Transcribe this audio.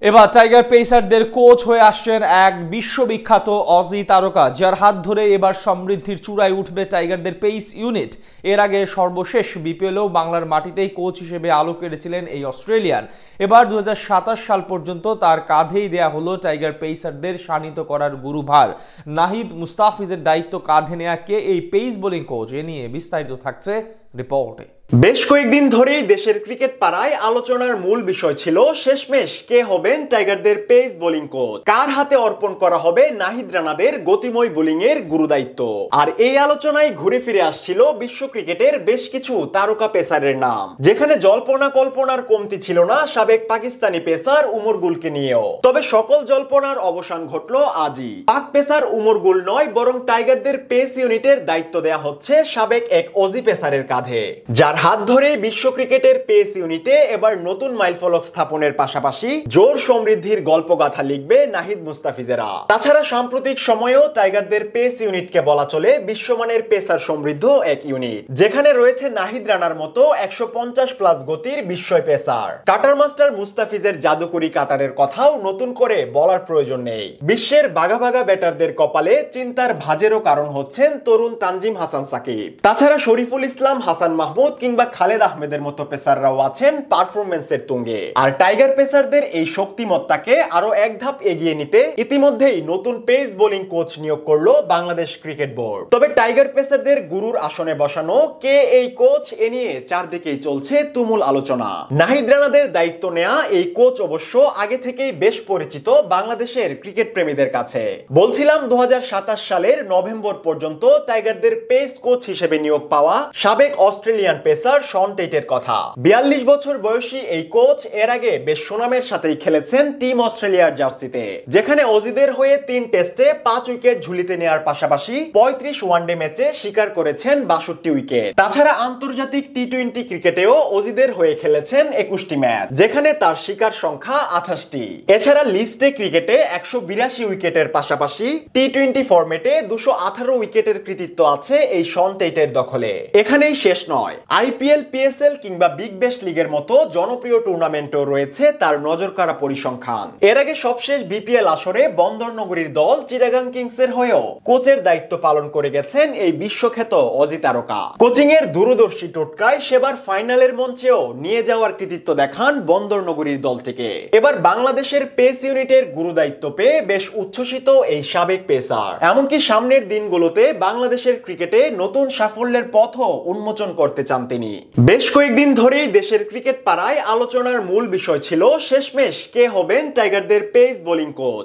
এবার tiger পেসারদের coach হয়ে আসছেন এক বিশ্ববিখ্যাত অজি তারকা, যার হাত ধরে এবার সমৃদ্ধির চূড়ায় উঠবে টাইগারদের পেস ইউনিট। এর আগে সর্বশেষ বিপিএলেও বাংলার মাটিতেই কোচ হিসেবে আলো কেড়েছিলেন এই অস্ট্রেলিয়ান। এবার 2027 সাল পর্যন্ত তার কাঁধেই দেয়া হলো টাইগার পেসারদের শানিত করার গুরুভার। নাহিদ মুস্তাফিজের দায়িত্ব কাঁধে নেয়া কে এই পেস বোলিং কোচ, এ নিয়ে বিস্তারিত থাকছে রিপোর্টে। বেশ কয়েকদিন ধরেই দেশের ক্রিকেট পাড়ায় আলোচনার মূল বিষয় ছিল শেষমেশ কে হবেন টাইগারদের পেস বোলিং কোচ, কার হাতে অর্পণ করা হবে নাহিদ রানাদের গতিময় বোলিং এর গুরুদায়িত্ব। আর এই আলোচনায় ঘুরে ফিরে আসছিল বিশ্ব ক্রিকেটের বেশ কিছু তারকা পেসারের নাম, যেখানে জল্পনা কল্পনার কমতি ছিল না সাবেক পাকিস্তানি পেসার উমর গুলকে নিয়েও। তবে সকল জল্পনার অবসান ঘটলো আজই। পাক পেসার উমর গুল নয়, বরং টাইগারদের পেস ইউনিটের দায়িত্ব দেয়া হচ্ছে সাবেক এক অজি পেসারের কাঁধে, যার হাত ধরে বিশ্ব ক্রিকেটের পেস ইউনিটে এবার নতুন মাইলফলক স্থাপনের পাশাপাশি জোর সমৃদ্ধির গল্পগাথা লিখবে নাহিদ মুস্তাফিজেরা। তাছাড়া সাম্প্রতিক সময়েও টাইগারদের পেস ইউনিটকে বলা চলে বিশ্বমানের পেসার সমৃদ্ধ এক ইউনিট, যেখানে রয়েছে নাহিদ রানার মতো 150+ গতির বিস্ময় পেসার। কাটার মাস্টার মুস্তাফিজের জাদুকরি কাটারের কথাও নতুন করে বলার প্রয়োজন নেই। বিশ্বের বাঘা বাঘা ব্যাটারদের কপালে চিন্তার ভাঁজেরও কারণ হচ্ছেন তরুণ তানজিম হাসান সাকিব। তাছাড়া শরীফুল ইসলাম, হাসান মাহমুদ কিংবা খালেদ আহমেদের মতো পেসাররাও আছেন পারফরম্যান্সের তুঙ্গে। আর টাইগার পেসারদের এই শক্তিমত্তাকে আরো এক ধাপ এগিয়ে নিতে ইতিমধ্যেই নতুন পেস বোলিং কোচ নিয়োগ করলো বাংলাদেশ ক্রিকেট বোর্ড। তবে টাইগার পেসারদের গুরুর আসনে বসানো কে এই কোচ, এ নিয়ে চারদিকেই চলছে তুমুল আলোচনা। নাহিদ রানাদের দায়িত্ব নেয়া এই কোচ অবশ্য আগে থেকেই বেশ পরিচিত বাংলাদেশের ক্রিকেট প্রেমীদের কাছে। বলছিলাম 2027 সালের নভেম্বর পর্যন্ত টাইগারদের পেস কোচ হিসেবে নিয়োগ পাওয়া সাবেক অস্ট্রেলিয়ান পেসার শন টেটের কথা। 42 বছর বয়সী এই কোচ এর আগে বেশ সুনামের সাথেই খেলেছেন টিম অস্ট্রেলিয়ার জার্সিতে, যেখানে অজিদের হয়ে 3 টেস্টে 5 উইকেট ঝুলিতে নেওয়ার পাশাপাশি 35 ওয়ানডে ম্যাচে শিকার করেছেন 62 উইকেট। তাছাড়া আন্তর্জাতিক টি-20 ক্রিকেটেও অজিদের হয়ে খেলেছেন 21টি ম্যাচ, যেখানে তার শিকার সংখ্যা 28টি। এছাড়া লিস্টে ক্রিকেটে 182 উইকেটের পাশাপাশি টি-20 ফরম্যাটে 218 উইকেটের কৃতিত্ব আছে এই শন টেটের দখলে। এখানেই শেষ নয়, আইপিএল, পিএসএল কিংবা বিগ ব্যাশ লিগের মতো জনপ্রিয় টুর্নামেন্টও রয়েছে তার নজরকাড়া পরিসংখ্যান। এর আগে সবশেষ বিপিএল আসরে বন্দর নগরীর দল চিটাগাং কিংসের হয়েও কোচের দায়িত্ব পালন করে গেছেন এই বিশ্বখ্যাত অজি তারকা। কোচিং এর দূরদর্শী টোটকায় সেবার ফাইনালের মঞ্চেও নিয়ে যাওয়ার কৃতিত্ব দেখান বন্দর নগরীর দলটিকে। এবার বাংলাদেশের পেস ইউনিটের গুরুদায়িত্ব পেয়ে বেশ উচ্ছ্বসিত এই সাবেক পেসার। এমনকি সামনের দিনগুলোতে বাংলাদেশের ক্রিকেটে নতুন সাফল্যের পথও উন্মোচন করতে চান তিনি। বেশ কয়েকদিন ধরেই দেশের ক্রিকেট পাড়ায় আলোচনার মূল বিষয় ছিল শেষমেশ কে হবেন টাইগারদের পেস বোলিং কোচ।